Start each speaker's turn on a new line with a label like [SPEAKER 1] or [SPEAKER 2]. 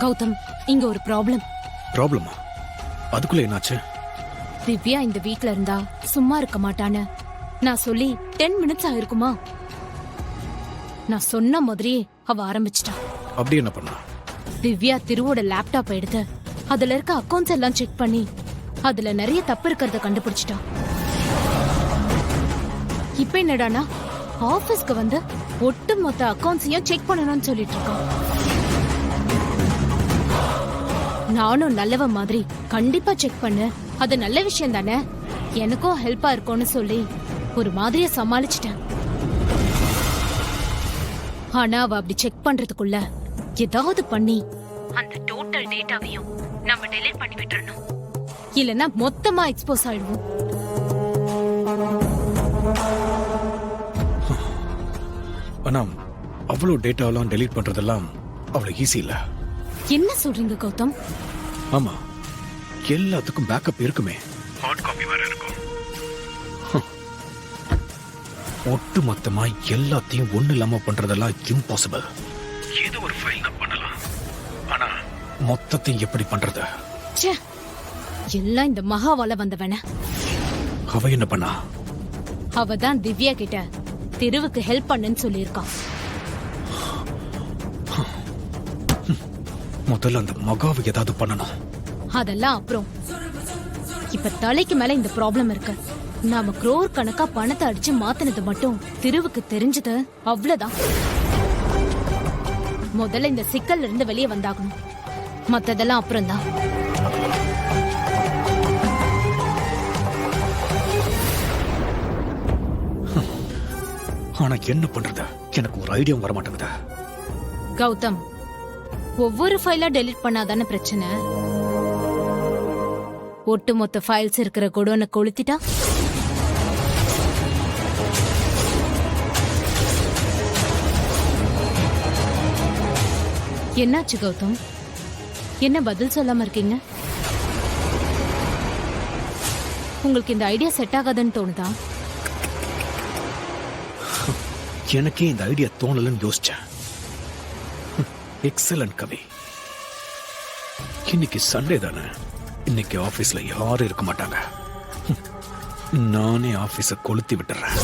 [SPEAKER 1] கௌதம், இங்க ஒரு ப்ராப்ளம்.
[SPEAKER 2] ப்ராப்ளமா? அதுக்குள்ள என்னாச்சு?
[SPEAKER 1] திவ்யா இந்த வீட்ல இருந்தா சும்மா இருக்க மாட்டான்னு நான் சொல்லி 10 மினிட்ஸ் ஆயிருக்குமா? நான் சொன்ன மாதிரியே அவ ஆரம்பிச்சிட்டா.
[SPEAKER 2] அப்படி என்ன பண்ணா?
[SPEAKER 1] திவ்யா திருவோட லேப்டாப் எடுத்து அதுல இருக்க அக்கவுண்ட்ஸ் எல்லாம் செக் பண்ணி அதுல நிறைய தப்பு இருக்கிறத கண்டுபிடிச்சிட்டா. இப்ப என்னடானா ஆபீஸ்க்கு வந்து ஒட்டு மொத்த அக்கவுண்ட்ஸையும் செக் பண்ணணும்னு சொல்லிட்டு இருக்கா. நானும் நல்லவ மாதிரி கண்டிப்பா செக் பண்ணு, அது நல்ல விஷயம் தானே, எனக்கும் ஹெல்ப்பா இருக்கும்னு சொல்லி ஒரு மாதிரியா சமாளிச்சிட்டேன். ஆனா அவ அப்படி செக் பண்றதுக்குள்ள ஏதாவது பண்ணி அந்த டோட்டல் டேட்டாவையும் நம்ம டெலீட் பண்ணி விட்டுறணும். இல்லனா மொத்தமா எக்ஸ்போஸ் ஆயிடுவோம்.
[SPEAKER 2] ஆனா அவ்வளவு டேட்டாவெல்லாம் டெலீட் பண்றதெல்லாம் அவ்வளவு ஈஸி இல்ல.
[SPEAKER 1] என்ன சொல்றீங்க கௌதம்?
[SPEAKER 2] ஆமா, எல்லாத்துக்கும் பேக்கப் இருக்குமே. ஹார்ட் காப்பி வேற இருக்கும். ஒட்டு மொத்தமா எல்லாத்தையும் ஒண்ணு இல்லாம பண்றதெல்லாம் இம்பாசிபிள். ஏதோ ஒரு ஃபைல் பண்ணலாம், ஆனா மொத்தத்தையும் எப்படி பண்றது?
[SPEAKER 1] ச்சே, எல்லாம் இந்த மகாவால வந்தவன.
[SPEAKER 2] அவ என்ன பண்ணா?
[SPEAKER 1] அவ தான் திவ்யா கிட்ட திருவுக்கு ஹெல்ப் பண்ணுன்னு சொல்லியிருக்கா.
[SPEAKER 2] முதல்ல அந்த மகாவை ஏதாவது பண்ணணும்.
[SPEAKER 1] அதெல்லாம் அப்புறம். இப்ப தலைக்கு மேல இந்த ப்ராப்ளம் இருக்கு. நாம crore கணக்கா பணத்தை அடிச்சு மாத்தினது மட்டும் திருவுக்கு தெரிஞ்சது அவ்வளவுதான். முதல்ல இந்த சிக்கல்ல இருந்து வெளியே வந்தாகணும். மத்ததெல்லாம் அப்புறம் தான்.
[SPEAKER 2] ஆனா என்ன பண்றது? எனக்கு ஒரு ஐடியா வர மாட்டேங்குது.
[SPEAKER 1] கௌதம், ஒவ்வொரு ஃபைலா டெலீட் பண்ணாதானே பிரச்சனை. ஒட்டுமொத்த ஃபைல்ஸ் இருக்கிற குடோனை கொளுத்திட்டா? என்னாச்சு கௌதம்? என்ன பதில் சொல்லாம இருக்கீங்க? உங்களுக்கு இந்த ஐடியா செட் ஆகாதுன்னு தோணுதா?
[SPEAKER 2] எனக்கே இந்த ஐடியா தோணலன்னு யோசிச்சேன். எக்ஸலன்ட் கவி. இன்னைக்கு சண்டே தானே, இன்னைக்கு ஆபீஸ்ல யாரும் இருக்க மாட்டாங்க. நானே ஆபீஸ கொளுத்தி விட்டுறேன்.